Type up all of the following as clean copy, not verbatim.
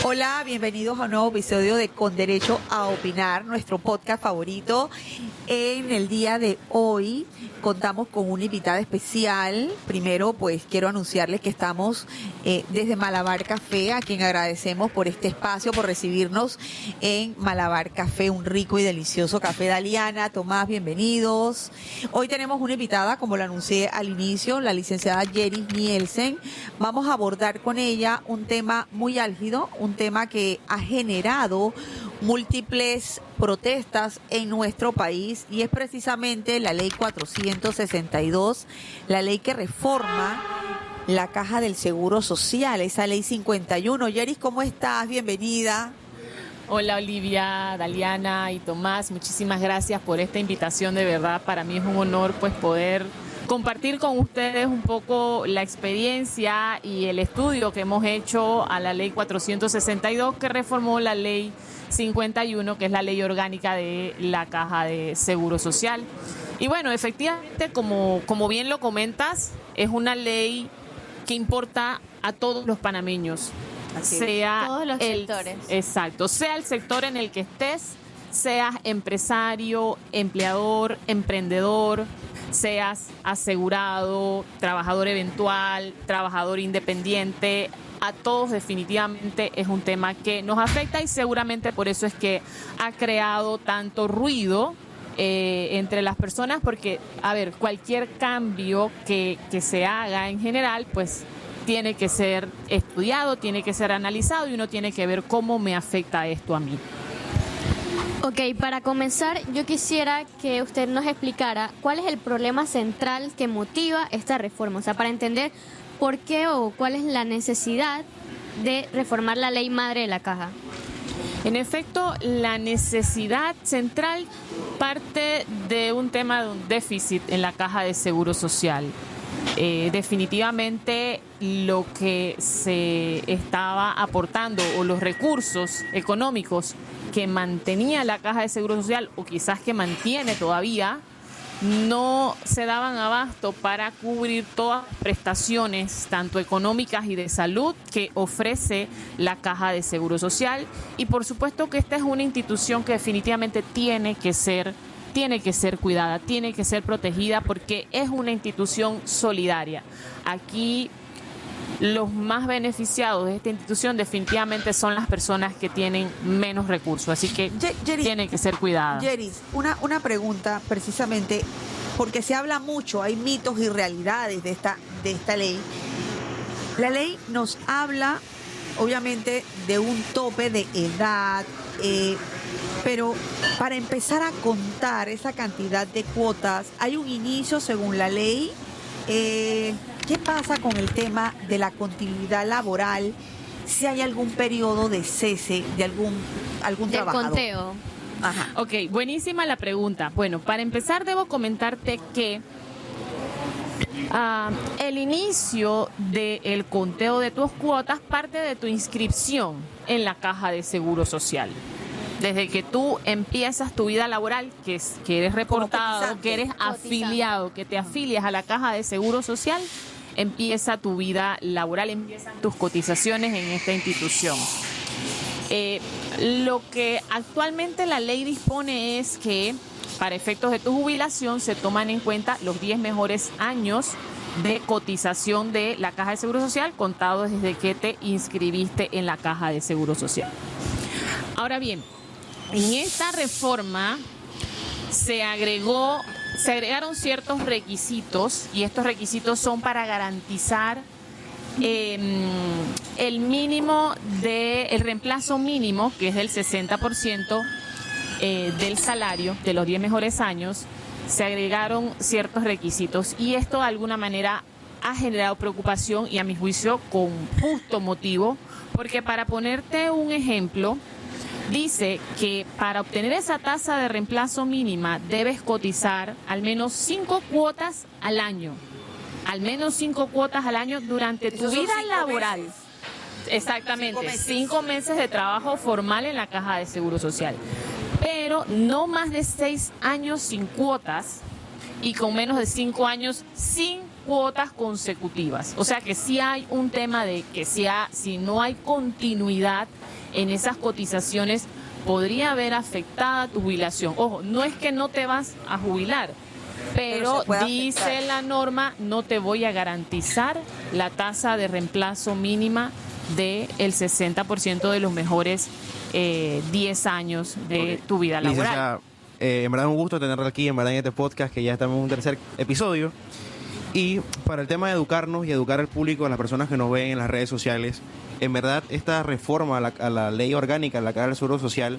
Hola, bienvenidos a un nuevo episodio de Con Derecho a Opinar, nuestro podcast favorito. En el día de hoy contamos con una invitada especial. Primero, pues quiero anunciarles que estamos desde Malabar Café, a quien agradecemos por este espacio, por recibirnos en Malabar Café, un rico y delicioso café de Aliana. Tomás, bienvenidos. Hoy tenemos una invitada, como lo anuncié al inicio, la licenciada Yeris Nielsen. Vamos a abordar con ella un tema muy álgido, un tema que ha generado múltiples protestas en nuestro país, y es precisamente la ley 462, la ley que reforma la Caja del Seguro Social, esa ley 51. Yeris, ¿cómo estás? Bienvenida. Hola Olivia, Daliana y Tomás, muchísimas gracias por esta invitación. De verdad, para mí es un honor pues poder compartir con ustedes un poco la experiencia y el estudio que hemos hecho a la ley 462, que reformó la ley 51, que es la ley orgánica de la Caja de Seguro Social. Y bueno, efectivamente, como bien lo comentas, es una ley que importa a todos los panameños. Sea todos los sectores. Exacto, sea el sector en el que estés, seas empresario, empleador, emprendedor, seas asegurado, trabajador eventual, trabajador independiente, a todos definitivamente es un tema que nos afecta, y seguramente por eso es que ha creado tanto ruido entre las personas, porque, a ver, cualquier cambio que se haga en general, pues tiene que ser estudiado, tiene que ser analizado, y uno tiene que ver cómo me afecta esto a mí. Ok, para comenzar, yo quisiera que usted nos explicara cuál es el problema central que motiva esta reforma, o sea, para entender por qué o cuál es la necesidad de reformar la ley madre de la Caja. En efecto, la necesidad central parte de un tema de un déficit en la Caja de Seguro Social. Definitivamente lo que se estaba aportando, o los recursos económicos que mantenía la Caja de Seguro Social, o quizás que mantiene todavía, no se daban abasto para cubrir todas las prestaciones, tanto económicas y de salud, que ofrece la Caja de Seguro Social. Y por supuesto que esta es una institución que definitivamente tiene que ser cuidada, tiene que ser protegida, porque es una institución solidaria. Aquí los más beneficiados de esta institución definitivamente son las personas que tienen menos recursos, así que tiene que ser cuidada. Yeris, una pregunta precisamente, porque se habla mucho, hay mitos y realidades de esta ley. La ley nos habla, obviamente, de un tope de edad, pero para empezar a contar esa cantidad de cuotas, hay un inicio según la ley. ¿Qué pasa con el tema de la continuidad laboral? Si hay algún periodo de cese de algún trabajador. Conteo. Ajá. Ok, buenísima la pregunta. Bueno, para empezar debo comentarte que el inicio del conteo de tus cuotas parte de tu inscripción en la Caja de Seguro Social. Desde que tú empiezas tu vida laboral, que eres reportado, que eres afiliado, que te afilias a la Caja de Seguro Social, empieza tu vida laboral, empiezan tus cotizaciones en esta institución. Lo que actualmente la ley dispone es que para efectos de tu jubilación se toman en cuenta los 10 mejores años de cotización de la Caja de Seguro Social, contados desde que te inscribiste en la Caja de Seguro Social. Ahora bien, en esta reforma se agregaron ciertos requisitos, y estos requisitos son para garantizar el reemplazo mínimo, que es del 60% del salario de los 10 mejores años. Se agregaron ciertos requisitos, y esto de alguna manera ha generado preocupación, y a mi juicio con justo motivo, porque, para ponerte un ejemplo, dice que para obtener esa tasa de reemplazo mínima debes cotizar al menos 5 cuotas al año. Al menos 5 cuotas al año durante tu vida laboral. Meses. Exactamente, 5 meses de trabajo formal en la Caja de Seguro Social. Pero no más de 6 años sin cuotas, y con menos de 5 años sin cuotas consecutivas. O sea que sí hay un tema de que si no hay continuidad en esas cotizaciones, podría haber afectada tu jubilación. Ojo, no es que no te vas a jubilar, pero se puede dice afectar. la norma, no te voy a garantizar la tasa de reemplazo mínima del 60% de los mejores 10 años de tu vida laboral. Licenciada, en verdad es un gusto tenerla aquí, en verdad en este podcast, que ya estamos en un tercer episodio. Y para el tema de educarnos y educar al público, a las personas que nos ven en las redes sociales, en verdad esta reforma a la ley orgánica, a la Caja del Seguro Social,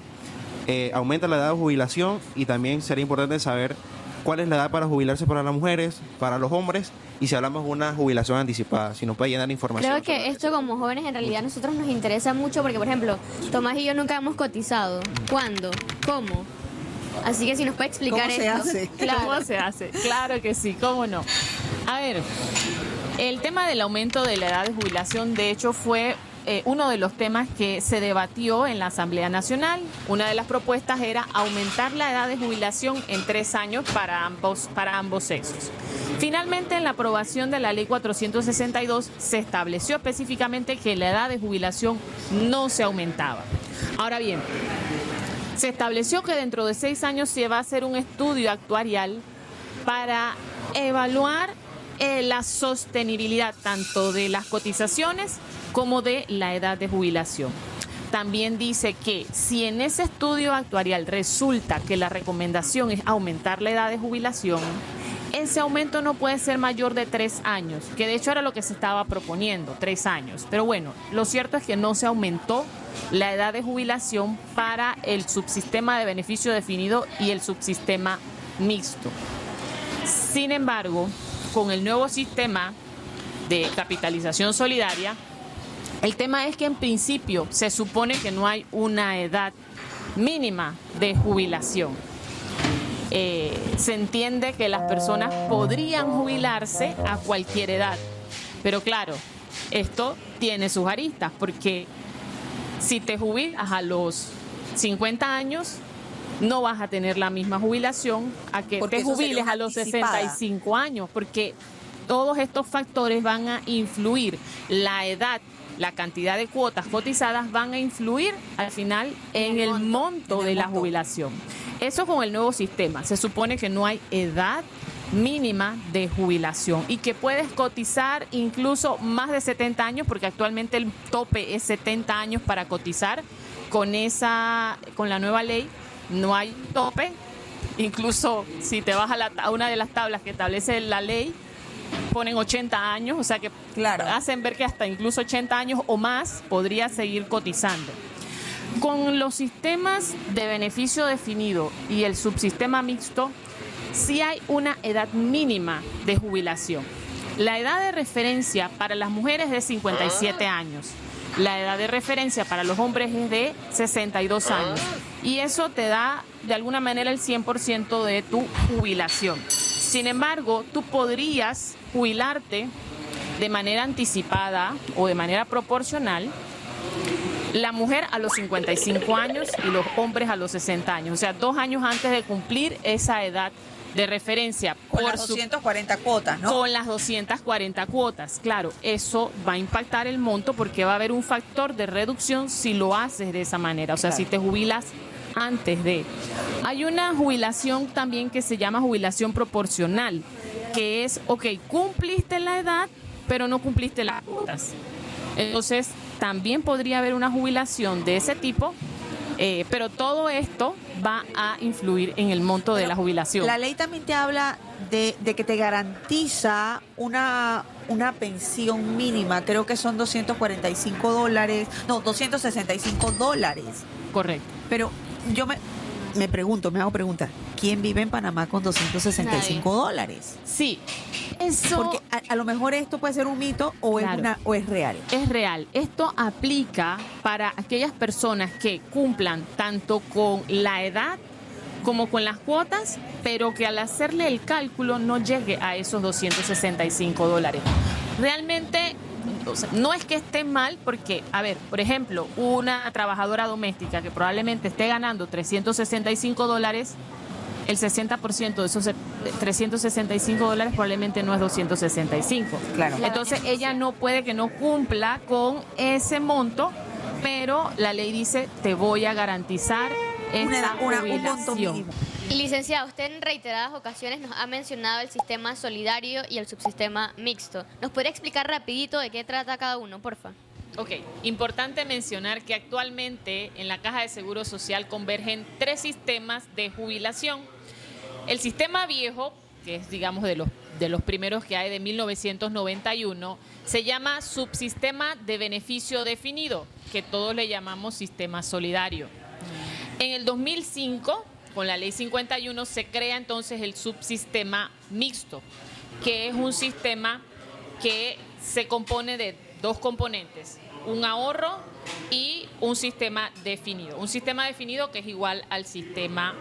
aumenta la edad de jubilación, y también sería importante saber cuál es la edad para jubilarse para las mujeres, para los hombres, y si hablamos de una jubilación anticipada, si nos puede llenar información. Creo que esto como jóvenes en realidad a nosotros nos interesa mucho porque, por ejemplo, Tomás y yo nunca hemos cotizado. ¿Cuándo? ¿Cómo? Así que si nos puede explicar ¿Cómo se esto. hace? Claro. ¿Cómo se hace? Claro que sí, cómo no. A ver, el tema del aumento de la edad de jubilación, de hecho, fue uno de los temas que se debatió en la Asamblea Nacional. Una de las propuestas era aumentar la edad de jubilación en 3 años para ambos sexos. Finalmente, en la aprobación de la Ley 462 se estableció específicamente que la edad de jubilación no se aumentaba. Ahora bien, se estableció que dentro de 6 años se va a hacer un estudio actuarial para evaluar la sostenibilidad tanto de las cotizaciones como de la edad de jubilación. También dice que si en ese estudio actuarial resulta que la recomendación es aumentar la edad de jubilación, ese aumento no puede ser mayor de 3 años, que de hecho era lo que se estaba proponiendo, 3 años. Pero bueno, lo cierto es que no se aumentó la edad de jubilación para el subsistema de beneficio definido y el subsistema mixto. Sin embargo, con el nuevo sistema de capitalización solidaria, el tema es que en principio se supone que no hay una edad mínima de jubilación. Se entiende que las personas podrían jubilarse a cualquier edad, pero claro, esto tiene sus aristas, porque si te jubilas a los 50 años, no vas a tener la misma jubilación a que Porque te eso sería jubiles una a los anticipada. 65 años, porque todos estos factores van a influir, la edad, la cantidad de cuotas cotizadas van a influir al final en el monto de la jubilación. Eso con el nuevo sistema. Se supone que no hay edad mínima de jubilación y que puedes cotizar incluso más de 70 años, porque actualmente el tope es 70 años para cotizar. Con la nueva ley no hay tope. Incluso si te vas a una de las tablas que establece la ley, ponen 80 años, o sea que Claro. hacen ver que hasta incluso 80 años o más podría seguir cotizando. Con los sistemas de beneficio definido y el subsistema mixto, sí hay una edad mínima de jubilación. La edad de referencia para las mujeres es de 57 años. La edad de referencia para los hombres es de 62 años. Y eso te da, de alguna manera, el 100% de tu jubilación. Sin embargo, tú podrías jubilarte de manera anticipada o de manera proporcional, la mujer a los 55 años y los hombres a los 60 años. O sea, 2 años antes de cumplir esa edad de referencia. Con las 240 cuotas, ¿no? Con las 240 cuotas, claro, eso va a impactar el monto porque va a haber un factor de reducción si lo haces de esa manera, o sea, Claro. si te jubilas antes de. Hay una jubilación también que se llama jubilación proporcional, que es, ok, cumpliste la edad, pero no cumpliste las cuotas. Entonces, también podría haber una jubilación de ese tipo, pero todo esto va a influir en el monto de la jubilación. La ley también te habla de que te garantiza una pensión mínima, creo que son $245, no, $265. Correcto. Pero yo me hago preguntas, ¿quién vive en Panamá con $265? Sí, eso Porque a lo mejor esto puede ser un mito o, Claro. o es real. es real. Esto aplica para aquellas personas que cumplan tanto con la edad como con las cuotas, pero que al hacerle el cálculo no llegue a esos $265. Realmente, o sea, no es que esté mal, porque, a ver, por ejemplo, una trabajadora doméstica que probablemente esté ganando $365, el 60% de esos $365 probablemente no es 265. Claro. Entonces ella no puede que no cumpla con ese monto, pero la ley dice te voy a garantizar esta un monto jubilación. mínimo. Licenciada, usted en reiteradas ocasiones nos ha mencionado el sistema solidario y el subsistema mixto. ¿Nos podría explicar rapidito de qué trata cada uno, porfa? Ok, importante mencionar que actualmente en la Caja de Seguro Social convergen 3 sistemas de jubilación. El sistema viejo, que es digamos de los primeros que hay de 1991, se llama subsistema de beneficio definido, que todos le llamamos sistema solidario. En el 2005, con la ley 51, se crea entonces el subsistema mixto, que es un sistema que se compone de 2 componentes, un ahorro y un sistema definido. Un sistema definido que es igual al sistema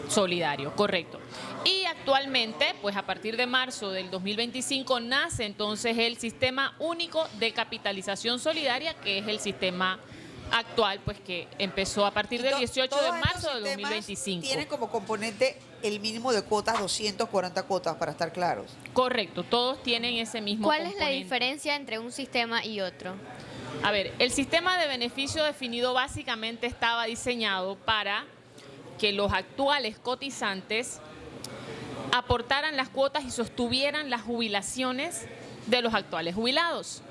solidario, correcto. Y actualmente, pues a partir de marzo del 2025, nace entonces el sistema único de capitalización solidaria, que es el sistema actual, pues que empezó a partir del 18 de marzo del 2025. Tiene como componente el mínimo de cuotas, 240 cuotas, para estar claros. Correcto, todos tienen ese mismo ¿Cuál componente. es la diferencia entre un sistema y otro? A ver, el sistema de beneficio definido básicamente estaba diseñado para que los actuales cotizantes aportaran las cuotas y sostuvieran las jubilaciones de los actuales jubilados.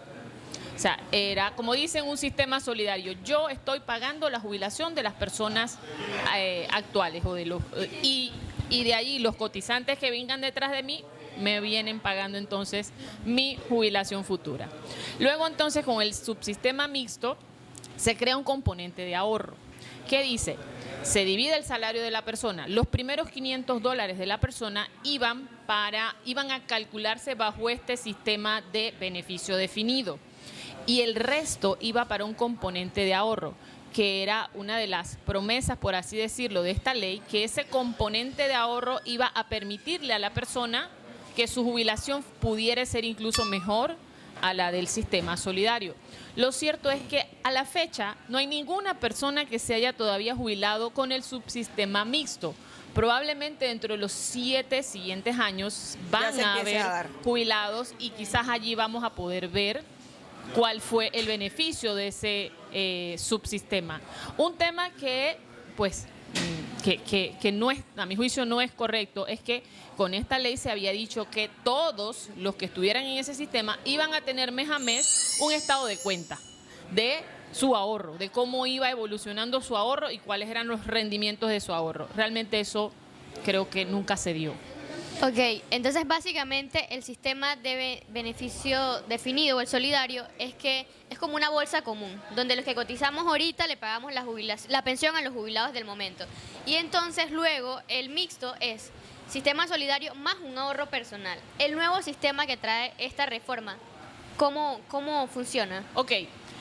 O sea, era, como dicen, un sistema solidario. Yo estoy pagando la jubilación de las personas actuales y de allí los cotizantes que vengan detrás de mí me vienen pagando entonces mi jubilación futura. Luego entonces con el subsistema mixto se crea un componente de ahorro. ¿Qué dice? Se divide el salario de la persona. Los primeros $500 de la persona iban a calcularse bajo este sistema de beneficio definido. Y el resto iba para un componente de ahorro, que era una de las promesas, por así decirlo, de esta ley, que ese componente de ahorro iba a permitirle a la persona que su jubilación pudiera ser incluso mejor a la del sistema solidario. Lo cierto es que a la fecha no hay ninguna persona que se haya todavía jubilado con el subsistema mixto. Probablemente dentro de los 7 siguientes años van a haber jubilados y quizás allí vamos a poder ver cuál fue el beneficio de ese subsistema. Un tema que, pues, que no es, a mi juicio no es correcto, es que con esta ley se había dicho que todos los que estuvieran en ese sistema iban a tener mes a mes un estado de cuenta de su ahorro, de cómo iba evolucionando su ahorro y cuáles eran los rendimientos de su ahorro. Realmente eso creo que nunca se dio. Ok, entonces básicamente el sistema de beneficio definido o el solidario es que es como una bolsa común, donde los que cotizamos ahorita le pagamos la pensión a los jubilados del momento. Y entonces luego el mixto es sistema solidario más un ahorro personal. El nuevo sistema que trae esta reforma, ¿cómo funciona? Ok.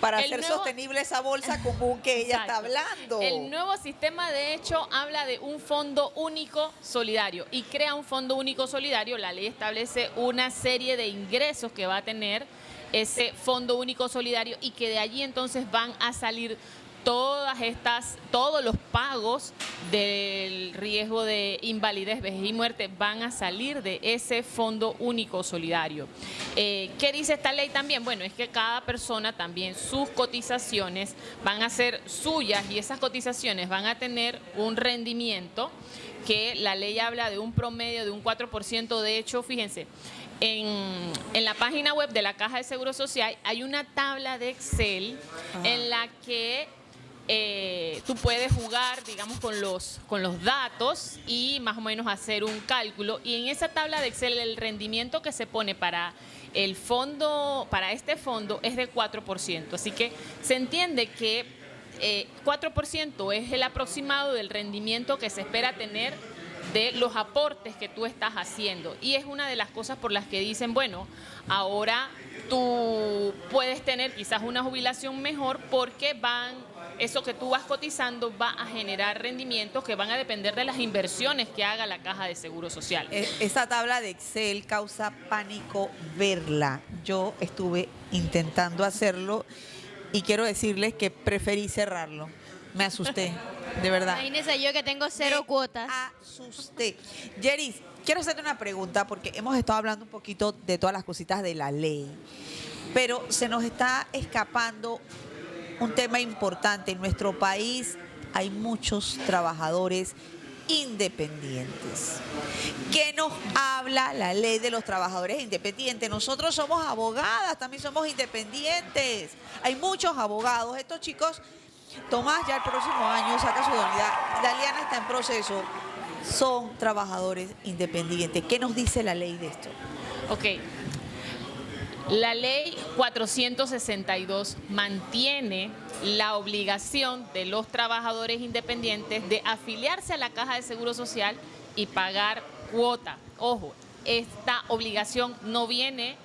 Para hacer sostenible esa bolsa común que ella está hablando. El nuevo sistema, de hecho, habla de un fondo único solidario y crea un fondo único solidario. La ley establece una serie de ingresos que va a tener ese fondo único solidario y que de allí entonces van a salir todos los pagos del riesgo de invalidez, vejez y muerte van a salir de ese fondo único solidario. ¿Qué dice esta ley también? Bueno, es que cada persona también sus cotizaciones van a ser suyas y esas cotizaciones van a tener un rendimiento que la ley habla de un promedio de un 4%. De hecho, fíjense, en la página web de la Caja de Seguro Social hay una tabla de Excel en la que tú puedes jugar, digamos, con los datos y más o menos hacer un cálculo. Y en esa tabla de Excel el rendimiento que se pone para el fondo, para este fondo, es de 4%. Así que se entiende que 4% es el aproximado del rendimiento que se espera tener de los aportes que tú estás haciendo. Y es una de las cosas por las que dicen, bueno, ahora tú puedes tener quizás una jubilación mejor porque eso que tú vas cotizando va a generar rendimientos que van a depender de las inversiones que haga la Caja de Seguro Social. Esa tabla de Excel causa pánico verla. Yo estuve intentando hacerlo y quiero decirles que preferí cerrarlo. Me asusté, de verdad. Imagínese yo que tengo 0 Me cuotas. asusté. Yeris, quiero hacerte una pregunta porque hemos estado hablando un poquito de todas las cositas de la ley, pero se nos está escapando un tema importante. En nuestro país hay muchos trabajadores independientes. ¿Qué nos habla la ley de los trabajadores independientes? Nosotros somos abogadas, también somos independientes. Hay muchos abogados. Estos chicos, Tomás ya el próximo año saca su idoneidad, Daliana está en proceso, son trabajadores independientes. ¿Qué nos dice la ley de esto? Ok. La ley 462 mantiene la obligación de los trabajadores independientes de afiliarse a la Caja de Seguro Social y pagar cuota. Ojo, esta obligación no viene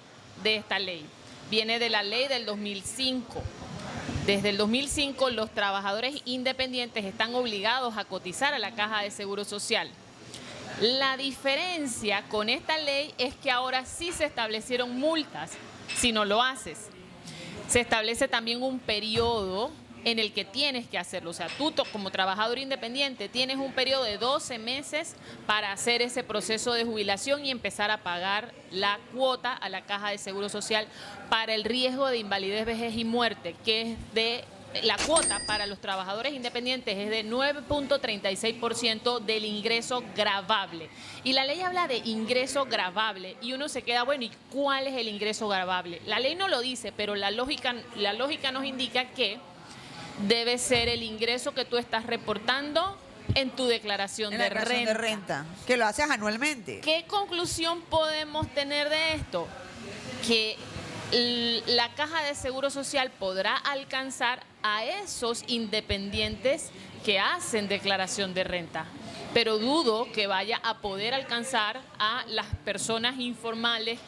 de esta ley, viene de la ley del 2005. Desde el 2005 los trabajadores independientes están obligados a cotizar a la Caja de Seguro Social. La diferencia con esta ley es que ahora sí se establecieron multas si no lo haces. Se establece también un periodo en el que tienes que hacerlo. O sea, tú como trabajador independiente tienes un periodo de 12 meses para hacer ese proceso de jubilación y empezar a pagar la cuota a la Caja de Seguro Social para el riesgo de invalidez, vejez y muerte, que es de... La cuota para los trabajadores independientes es de 9.36% del ingreso gravable. Y la ley habla de ingreso gravable y uno se queda, bueno, ¿y cuál es el ingreso gravable? La ley no lo dice, pero la lógica nos indica que debe ser el ingreso que tú estás reportando en tu declaración, En la de declaración renta. de renta, que lo haces anualmente. ¿Qué conclusión podemos tener de esto? Que la Caja de Seguro Social podrá alcanzar a esos independientes que hacen declaración de renta, pero dudo que vaya a poder alcanzar a las personas informales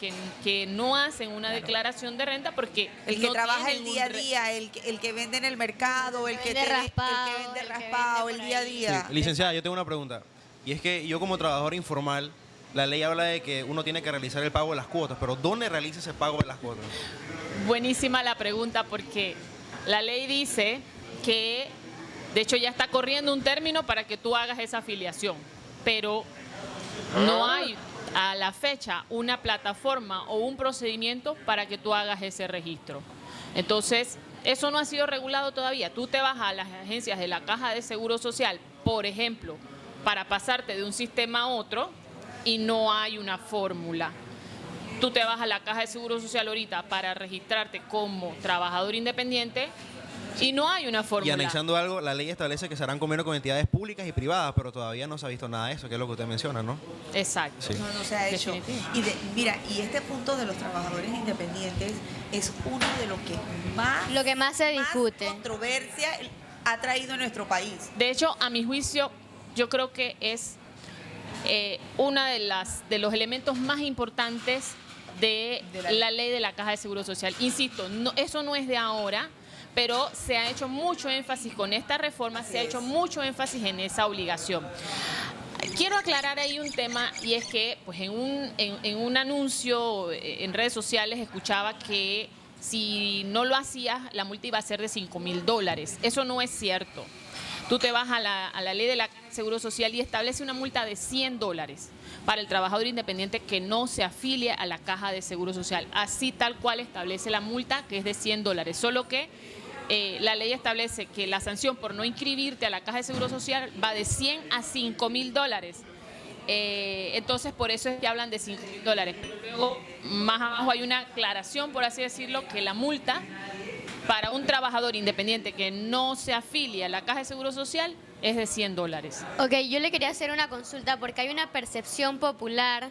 que no hacen una declaración de renta porque El que no trabaja el tienen día a un día, el que vende en el mercado, el que vende raspado, el que vende el que raspado, vende el por día a ahí. día. Sí, licenciada, yo tengo una pregunta. Y es que yo como trabajador informal, la ley habla de que uno tiene que realizar el pago de las cuotas, pero ¿dónde realiza ese pago de las cuotas? Buenísima la pregunta porque la ley dice que, de hecho, ya está corriendo un término para que tú hagas esa afiliación, pero no hay a la fecha una plataforma o un procedimiento para que tú hagas ese registro. Entonces, eso no ha sido regulado todavía. Tú te vas a las agencias de la Caja de Seguro Social, por ejemplo, para pasarte de un sistema a otro y no hay una fórmula. Tú te vas a la Caja de Seguro Social ahorita para registrarte como trabajador independiente y no hay una Y fórmula. anexando algo, la ley establece que se harán convenios con entidades públicas y privadas, pero todavía no se ha visto nada de eso, que es lo que usted menciona, ¿no? Exacto. Sí. No se ha hecho. Definitivo. Mira, y este punto de los trabajadores independientes es uno de los que Lo que más se discute. controversia ha traído en nuestro país. De hecho, a mi juicio, yo creo que es una de los elementos más importantes de la ley de la Caja de Seguro Social. Insisto, eso no es de ahora, pero se ha hecho mucho énfasis con esta reforma, se ha hecho mucho énfasis en esa obligación. Quiero aclarar ahí un tema y es que pues en un anuncio en redes sociales escuchaba que si no lo hacías la multa iba a ser de $5,000. Eso no es cierto. Tú te vas a la ley de la Seguro Social y establece una multa de $100 para el trabajador independiente que no se afilie a la Caja de Seguro Social. Así tal cual establece la multa, que es de $100. Solo que la ley establece que la sanción por no inscribirte a la Caja de Seguro Social va de $100 a $5,000. Entonces, por eso es que hablan de $5,000. Pero luego, más abajo hay una aclaración, por así decirlo, que la multa para un trabajador independiente que no se afilia a la Caja de Seguro Social es de $100. Ok, yo le quería hacer una consulta porque hay una percepción popular,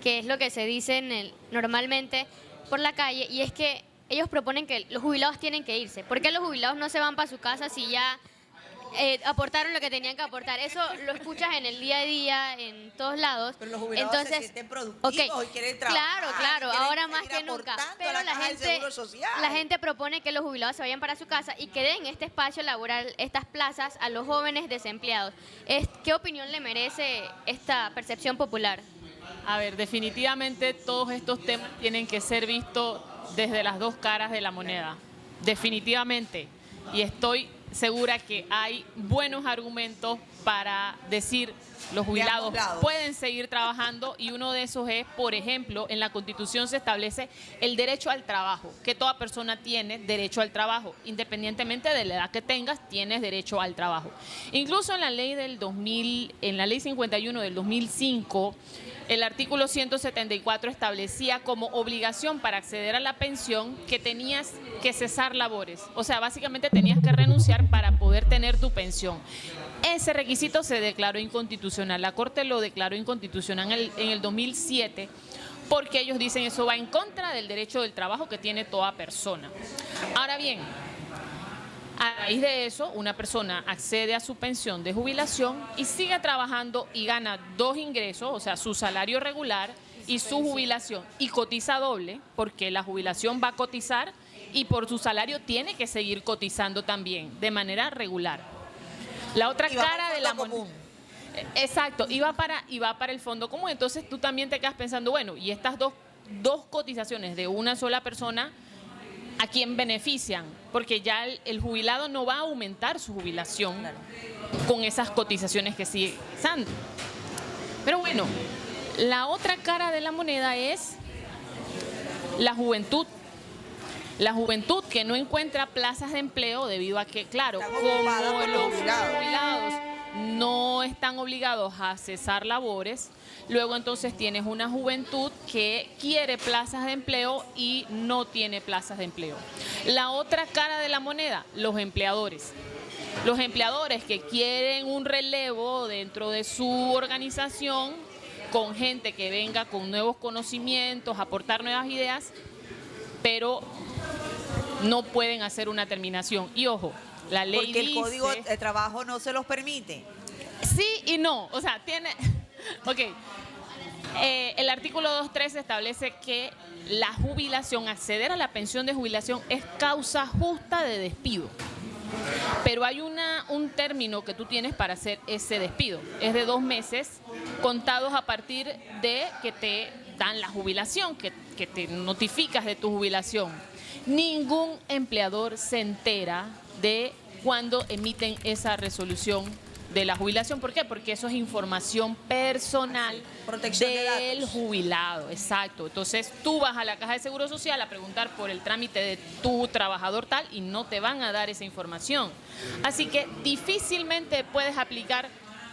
que es lo que se dice normalmente por la calle, y es que ellos proponen que los jubilados tienen que irse. ¿Por qué los jubilados no se van para su casa si ya aportaron lo que tenían que aportar? Eso lo escuchas en el día a día, en todos lados. Pero los jubilados se sienten productivos y quieren trabajar. Claro, y quieren ahora más seguir que nunca. aportando a Pero la Caja de Seguro Social. la gente propone que los jubilados se vayan para su casa y que den este espacio laboral, estas plazas a los jóvenes desempleados. ¿Qué opinión le merece esta percepción popular? A ver, definitivamente todos estos temas tienen que ser vistos desde las dos caras de la moneda. Definitivamente. Y estoy segura que hay buenos argumentos para decir los jubilados pueden seguir trabajando, y uno de esos es, por ejemplo, en la Constitución se establece el derecho al trabajo, que toda persona tiene derecho al trabajo, independientemente de la edad que tengas, tienes derecho al trabajo. Incluso en la ley del 2000, en la ley 51 del 2005, el artículo 174 establecía como obligación para acceder a la pensión que tenías que cesar labores. O sea, básicamente tenías que renunciar para poder tener tu pensión. Ese requisito se declaró inconstitucional. La Corte lo declaró inconstitucional en el 2007 porque ellos dicen eso va en contra del derecho del trabajo que tiene toda persona. Ahora bien, a raíz de eso, una persona accede a su pensión de jubilación y sigue trabajando y gana dos ingresos, o sea, su salario regular y su jubilación, y cotiza doble, porque la jubilación va a cotizar y por su salario tiene que seguir cotizando también, de manera regular. La otra cara de la moneda. Exacto, y va para el fondo común. Entonces tú también te quedas pensando, bueno, y estas dos cotizaciones de una sola persona, ¿a quién benefician? Porque ya el jubilado no va a aumentar su jubilación con esas cotizaciones que sigue usando. Pero bueno, la otra cara de la moneda es la juventud. La juventud que no encuentra plazas de empleo debido a que, claro, como los jubilados no están obligados a cesar labores, luego entonces tienes una juventud que quiere plazas de empleo y no tiene plazas de empleo. La otra cara de la moneda, los empleadores. Los empleadores que quieren un relevo dentro de su organización con gente que venga con nuevos conocimientos, aportar nuevas ideas, pero no pueden hacer una terminación. Y ojo, la ley porque el dice, Código de Trabajo no se los permite. Sí y no, o sea, tiene... Ok, el artículo 2.3 establece que la jubilación, acceder a la pensión de jubilación es causa justa de despido. Pero hay un término que tú tienes para hacer ese despido. Es de 2 meses contados a partir de que te dan la jubilación, que te notificas de tu jubilación. Ningún empleador se entera de cuando emiten esa resolución de la jubilación. ¿Por qué? Porque eso es información personal del jubilado. Exacto. Entonces tú vas a la Caja de Seguro Social a preguntar por el trámite de tu trabajador tal y no te van a dar esa información. Así que difícilmente puedes aplicar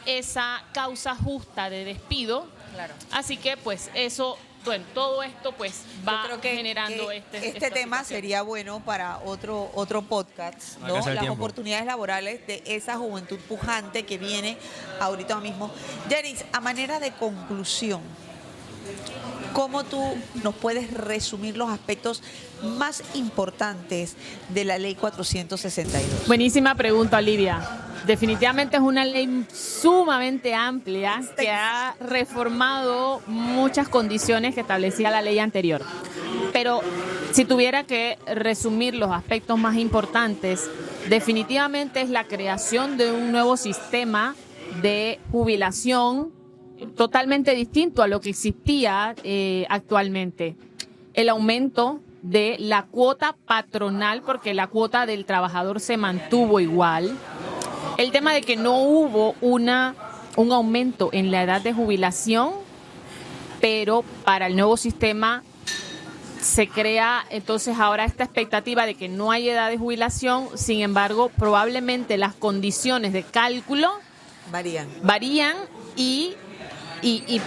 esa causa justa de despido. Claro. Así que pues eso... Bueno, todo esto pues va generando este tema sería bueno para otro podcast, ¿no? Las oportunidades laborales de esa juventud pujante que viene ahorita mismo. Yanis, a manera de conclusión, ¿cómo tú nos puedes resumir los aspectos más importantes de la Ley 462? Buenísima pregunta, Olivia. Definitivamente es una ley sumamente amplia que ha reformado muchas condiciones que establecía la ley anterior. Pero si tuviera que resumir los aspectos más importantes, definitivamente es la creación de un nuevo sistema de jubilación totalmente distinto a lo que existía actualmente. El aumento de la cuota patronal, porque la cuota del trabajador se mantuvo igual. El tema de que no hubo un aumento en la edad de jubilación, pero para el nuevo sistema se crea entonces ahora esta expectativa de que no hay edad de jubilación. Sin embargo, probablemente las condiciones de cálculo varían y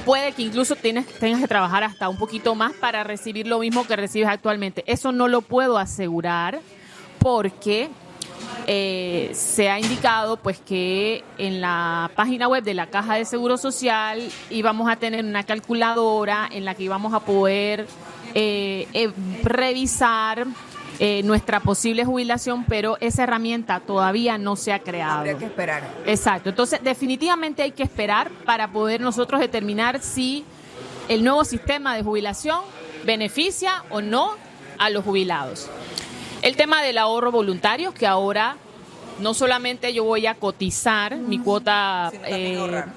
puede que incluso tengas que trabajar hasta un poquito más para recibir lo mismo que recibes actualmente. Eso no lo puedo asegurar porque se ha indicado pues que en la página web de la Caja de Seguro Social íbamos a tener una calculadora en la que íbamos a poder revisar nuestra posible jubilación, pero esa herramienta todavía no se ha creado. Habría que esperar. Exacto. Entonces, definitivamente hay que esperar para poder nosotros determinar si el nuevo sistema de jubilación beneficia o no a los jubilados. El tema del ahorro voluntario, que ahora no solamente yo voy a cotizar mi cuota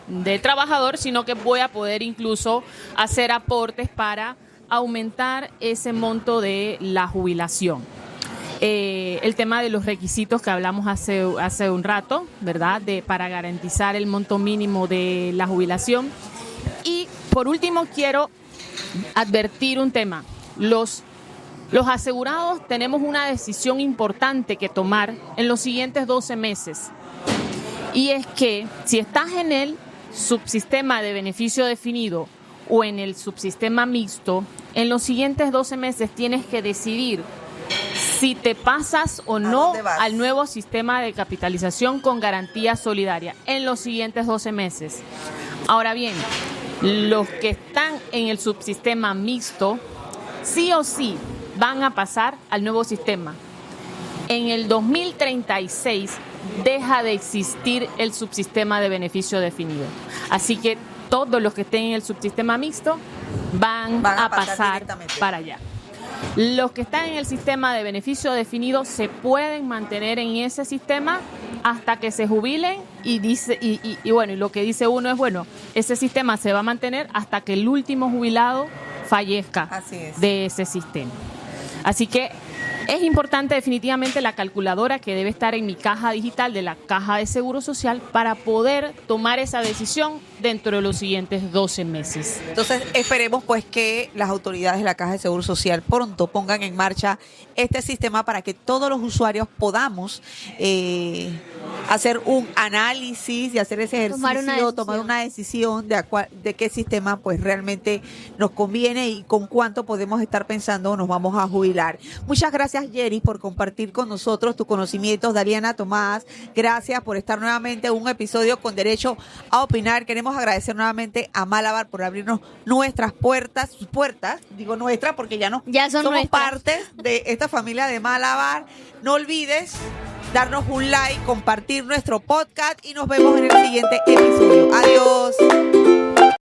del trabajador, sino que voy a poder incluso hacer aportes para aumentar ese monto de la jubilación. el tema de los requisitos que hablamos hace un rato, ¿verdad? Para garantizar el monto mínimo de la jubilación. Y por último quiero advertir un tema. Los asegurados tenemos una decisión importante que tomar en los siguientes 12 meses. Y es que si estás en el subsistema de beneficio definido o en el subsistema mixto, en los siguientes 12 meses tienes que decidir si te pasas o no al nuevo sistema de capitalización con garantía solidaria en los siguientes 12 meses. Ahora bien, los que están en el subsistema mixto, sí o sí van a pasar al nuevo sistema. En el 2036 deja de existir el subsistema de beneficio definido. Así que todos los que estén en el subsistema mixto van a pasar para allá. Los que están en el sistema de beneficio definido se pueden mantener en ese sistema hasta que se jubilen y lo que dice uno es, bueno, ese sistema se va a mantener hasta que el último jubilado fallezca de ese sistema. Así que es importante definitivamente la calculadora que debe estar en mi caja digital de la Caja de Seguro Social para poder tomar esa decisión dentro de los siguientes 12 meses. Entonces esperemos pues que las autoridades de la Caja de Seguro Social pronto pongan en marcha este sistema para que todos los usuarios podamos hacer un análisis y hacer ese ejercicio, tomar una decisión de qué sistema pues realmente nos conviene y con cuánto podemos estar pensando nos vamos a jubilar. Muchas gracias, Jerry, por compartir con nosotros tus conocimientos. Dariana Tomás, gracias por estar nuevamente en un episodio con Derecho a Opinar. Queremos agradecer nuevamente a Malabar por abrirnos nuestras puertas, digo nuestras porque ya somos nuestras. Parte de esta familia de Malabar. No olvides darnos un like, compartir nuestro podcast y nos vemos en el siguiente episodio. Adiós.